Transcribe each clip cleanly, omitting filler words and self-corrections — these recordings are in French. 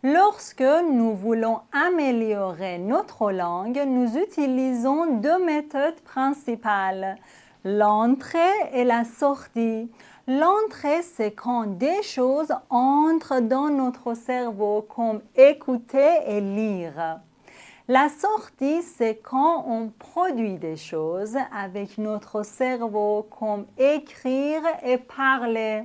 Lorsque nous voulons améliorer notre langue, nous utilisons deux méthodes principales, l'entrée et la sortie. L'entrée, c'est quand des choses entrent dans notre cerveau, comme écouter et lire. La sortie, c'est quand on produit des choses avec notre cerveau, comme écrire et parler.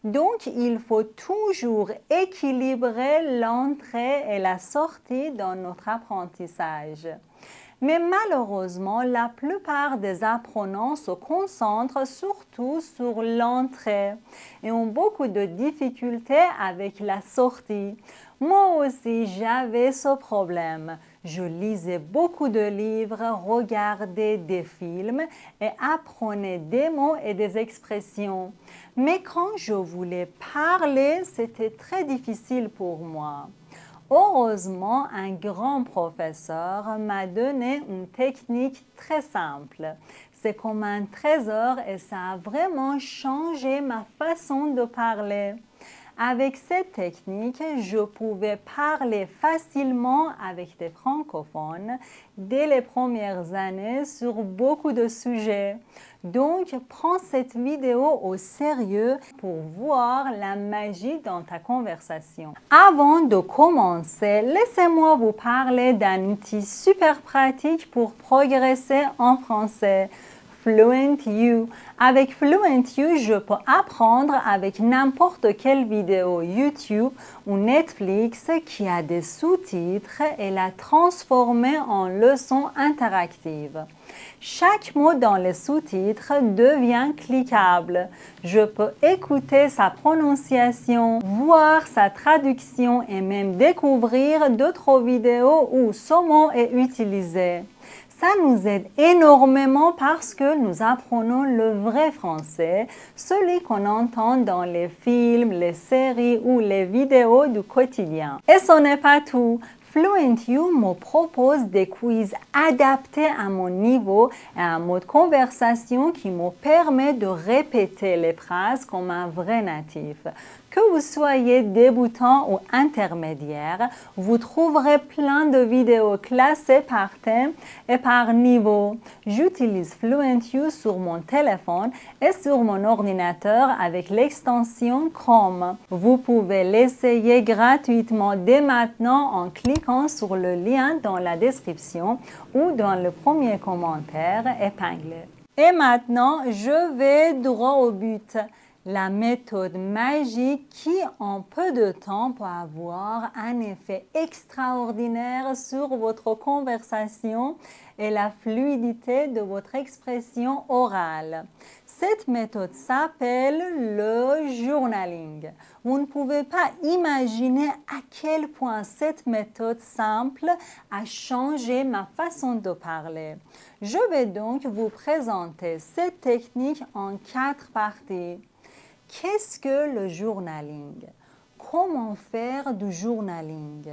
Donc, il faut toujours équilibrer l'entrée et la sortie dans notre apprentissage. Mais malheureusement, la plupart des apprenants se concentrent surtout sur l'entrée et ont beaucoup de difficultés avec la sortie. Moi aussi, j'avais ce problème. Je lisais beaucoup de livres, regardais des films et apprenais des mots et des expressions. Mais quand je voulais parler, c'était très difficile pour moi. Heureusement, un grand professeur m'a donné une technique très simple. C'est comme un trésor et ça a vraiment changé ma façon de parler. Avec cette technique, je pouvais parler facilement avec des francophones dès les premières années sur beaucoup de sujets. Donc, prends cette vidéo au sérieux pour voir la magie dans ta conversation. Avant de commencer, laissez-moi vous parler d'un outil super pratique pour progresser en français. FluentU. Avec FluentU, je peux apprendre avec n'importe quelle vidéo YouTube ou Netflix qui a des sous-titres et la transformer en leçon interactive. Chaque mot dans les sous-titres devient cliquable. Je peux écouter sa prononciation, voir sa traduction et même découvrir d'autres vidéos où ce mot est utilisé. Ça nous aide énormément parce que nous apprenons le vrai français, celui qu'on entend dans les films, les séries ou les vidéos du quotidien. Et ce n'est pas tout. FluentU me propose des quiz adaptés à mon niveau et à un mode conversation qui me permet de répéter les phrases comme un vrai natif. Que vous soyez débutant ou intermédiaire, vous trouverez plein de vidéos classées par thème et par niveau. J'utilise FluentU sur mon téléphone et sur mon ordinateur avec l'extension Chrome. Vous pouvez l'essayer gratuitement dès maintenant en cliquant sur le lien dans la description ou dans le premier commentaire épinglé. Et maintenant, je vais droit au but. La méthode magique qui, en peu de temps, peut avoir un effet extraordinaire sur votre conversation et la fluidité de votre expression orale. Cette méthode s'appelle le journaling. Vous ne pouvez pas imaginer à quel point cette méthode simple a changé ma façon de parler. Je vais donc vous présenter cette technique en 4 parties. Qu'est-ce que le journaling? Comment faire du journaling?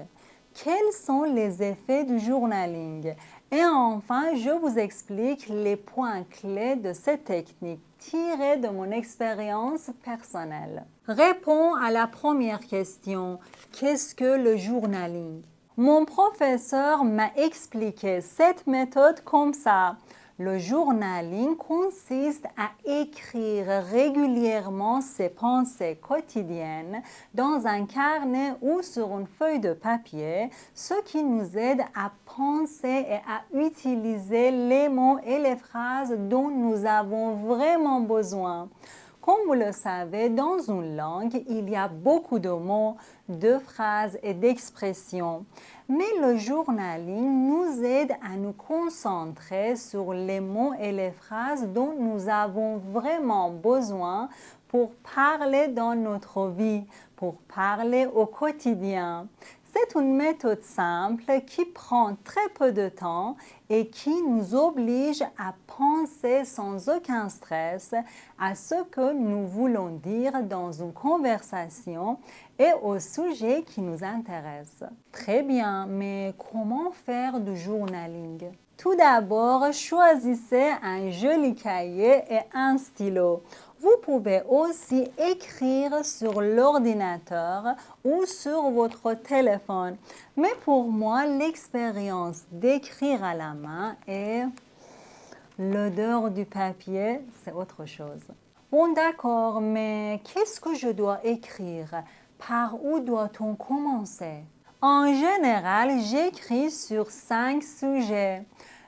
Quels sont les effets du journaling? Et enfin, je vous explique les points clés de cette technique tirée de mon expérience personnelle. Réponds à la première question. Qu'est-ce que le journaling? Mon professeur m'a expliqué cette méthode comme ça. Le journaling consiste à écrire régulièrement ses pensées quotidiennes dans un carnet ou sur une feuille de papier, ce qui nous aide à penser et à utiliser les mots et les phrases dont nous avons vraiment besoin. Comme vous le savez, dans une langue, il y a beaucoup de mots, de phrases et d'expressions. Mais le journaling nous aide à nous concentrer sur les mots et les phrases dont nous avons vraiment besoin pour parler dans notre vie, pour parler au quotidien. C'est une méthode simple qui prend très peu de temps et qui nous oblige à penser sans aucun stress à ce que nous voulons dire dans une conversation et au sujet qui nous intéresse. Très bien, mais comment faire du journaling? Tout d'abord, choisissez un joli cahier et un stylo. Vous pouvez aussi écrire sur l'ordinateur ou sur votre téléphone. Mais pour moi, l'expérience d'écrire à la main et l'odeur du papier, c'est autre chose. Bon, d'accord, mais qu'est-ce que je dois écrire? Par où doit-on commencer? En général, j'écris sur 5 sujets.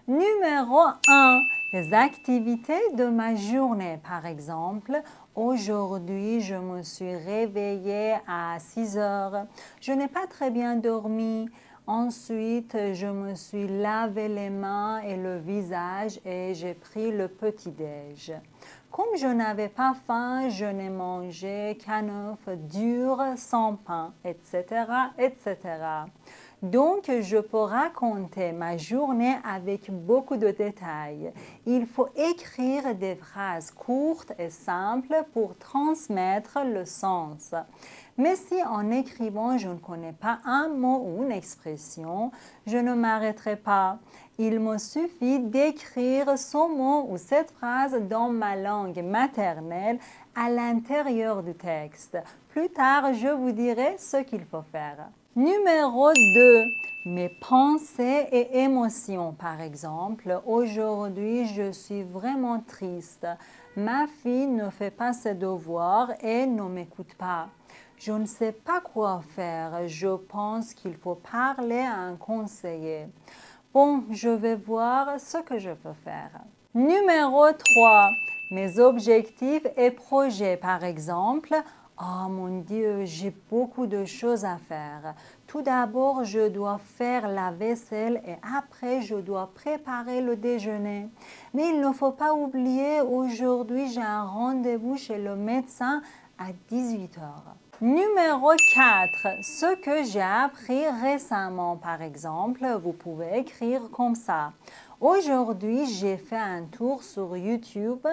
Numéro 1, les activités de ma journée. Par exemple, aujourd'hui, je me suis réveillée à 6 heures. Je n'ai pas très bien dormi. Ensuite, je me suis lavé les mains et le visage et j'ai pris le petit-déj. Comme je n'avais pas faim, je n'ai mangé qu'un œuf dur sans pain, etc., etc. Donc, je peux raconter ma journée avec beaucoup de détails. Il faut écrire des phrases courtes et simples pour transmettre le sens. Mais si en écrivant, je ne connais pas un mot ou une expression, je ne m'arrêterai pas. Il me suffit d'écrire ce mot ou cette phrase dans ma langue maternelle à l'intérieur du texte. Plus tard, je vous dirai ce qu'il faut faire. Numéro 2, mes pensées et émotions. Par exemple, aujourd'hui, je suis vraiment triste. Ma fille ne fait pas ses devoirs et ne m'écoute pas. Je ne sais pas quoi faire. Je pense qu'il faut parler à un conseiller. Bon, je vais voir ce que je peux faire. Numéro 3, mes objectifs et projets. Par exemple, oh mon Dieu, j'ai beaucoup de choses à faire. Tout d'abord, je dois faire la vaisselle et après, je dois préparer le déjeuner. Mais il ne faut pas oublier, aujourd'hui, j'ai un rendez-vous chez le médecin à 18 heures. Numéro 4, ce que j'ai appris récemment, par exemple, vous pouvez écrire comme ça. Aujourd'hui, j'ai fait un tour sur YouTube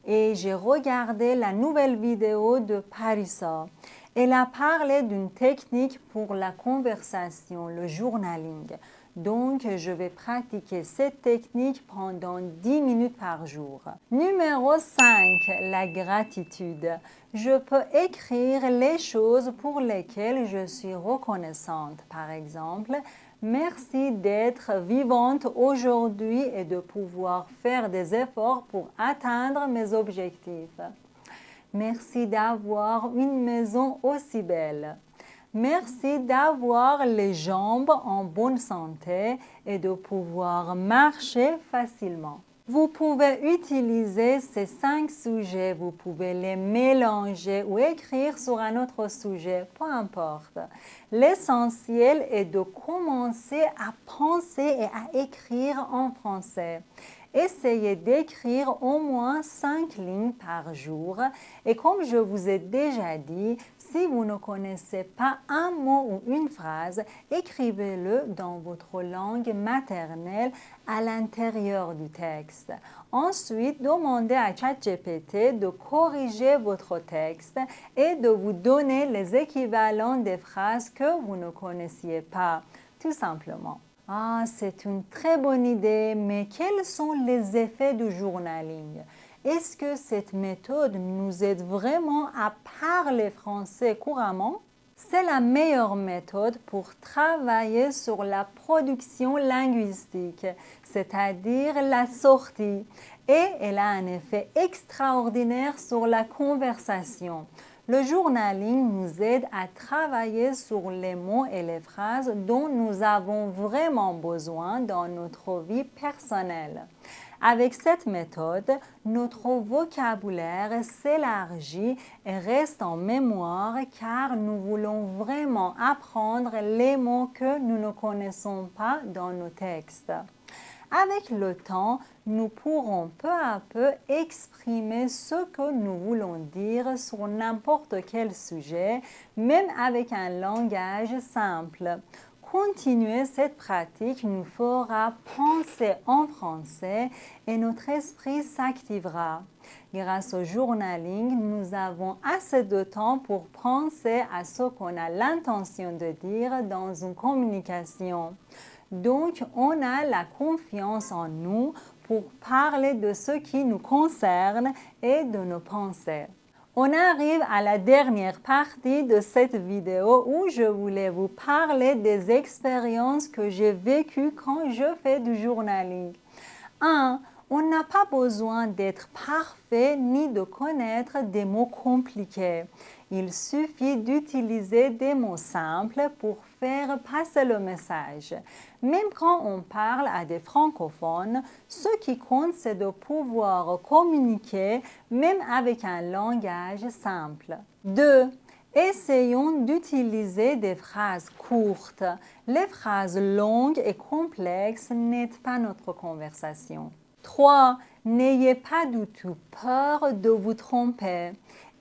et j'ai regardé la nouvelle vidéo de Parissa. Elle a parlé d'une technique pour la conversation, le journaling. Donc, je vais pratiquer cette technique pendant 10 minutes par jour. Numéro 5, la gratitude. Je peux écrire les choses pour lesquelles je suis reconnaissante. Par exemple, merci d'être vivante aujourd'hui et de pouvoir faire des efforts pour atteindre mes objectifs. Merci d'avoir une maison aussi belle. Merci d'avoir les jambes en bonne santé et de pouvoir marcher facilement. Vous pouvez utiliser ces 5 sujets, vous pouvez les mélanger ou écrire sur un autre sujet, peu importe. L'essentiel est de commencer à penser et à écrire en français. Essayez d'écrire au moins 5 lignes par jour et comme je vous ai déjà dit, si vous ne connaissez pas un mot ou une phrase, écrivez-le dans votre langue maternelle à l'intérieur du texte. Ensuite, demandez à ChatGPT de corriger votre texte et de vous donner les équivalents des phrases que vous ne connaissiez pas, tout simplement. Ah, c'est une très bonne idée, mais quels sont les effets du journaling? Est-ce que cette méthode nous aide vraiment à parler français couramment? C'est la meilleure méthode pour travailler sur la production linguistique, c'est-à-dire la sortie, et elle a un effet extraordinaire sur la conversation. Le journaling nous aide à travailler sur les mots et les phrases dont nous avons vraiment besoin dans notre vie personnelle. Avec cette méthode, notre vocabulaire s'élargit et reste en mémoire car nous voulons vraiment apprendre les mots que nous ne connaissons pas dans nos textes. Avec le temps, nous pourrons peu à peu exprimer ce que nous voulons dire sur n'importe quel sujet, même avec un langage simple. Continuer cette pratique nous fera penser en français et notre esprit s'activera. Grâce au journaling, nous avons assez de temps pour penser à ce qu'on a l'intention de dire dans une communication. Donc, on a la confiance en nous pour parler de ce qui nous concerne et de nos pensées. On arrive à la dernière partie de cette vidéo où je voulais vous parler des expériences que j'ai vécues quand je fais du journaling. 1. On n'a pas besoin d'être parfait ni de connaître des mots compliqués. Il suffit d'utiliser des mots simples pour faire passer le message. Même quand on parle à des francophones, ce qui compte, c'est de pouvoir communiquer même avec un langage simple. 2. Essayons d'utiliser des phrases courtes. Les phrases longues et complexes n'aident pas notre conversation. 3. N'ayez pas du tout peur de vous tromper.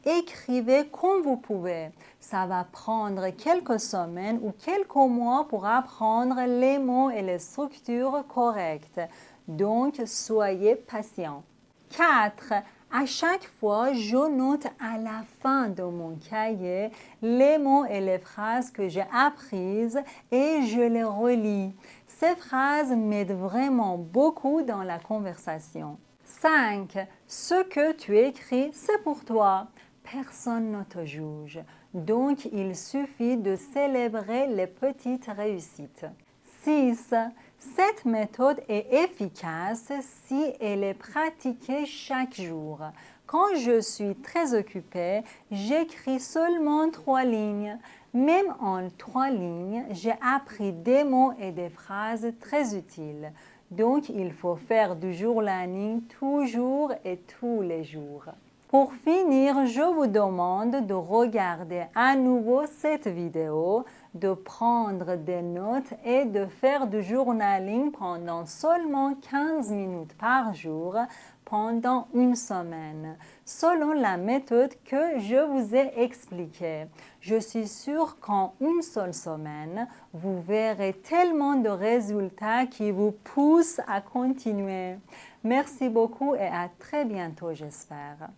Écrivez comme vous pouvez. Ça va prendre quelques semaines ou quelques mois pour apprendre les mots et les structures correctes. Donc, soyez patient. 4. À chaque fois, je note à la fin de mon cahier les mots et les phrases que j'ai apprises et je les relis. Ces phrases m'aident vraiment beaucoup dans la conversation. 5. Ce que tu écris, c'est pour toi. Personne ne te juge. Donc, il suffit de célébrer les petites réussites. 6. Cette méthode est efficace si elle est pratiquée chaque jour. Quand je suis très occupée, j'écris seulement 3 lignes. Même en 3 lignes, j'ai appris des mots et des phrases très utiles. Donc, il faut faire du journaling toujours et tous les jours. Pour finir, je vous demande de regarder à nouveau cette vidéo, de prendre des notes et de faire du journaling pendant seulement 15 minutes par jour pendant une semaine, selon la méthode que je vous ai expliquée. Je suis sûre qu'en une seule semaine, vous verrez tellement de résultats qui vous poussent à continuer. Merci beaucoup et à très bientôt, j'espère.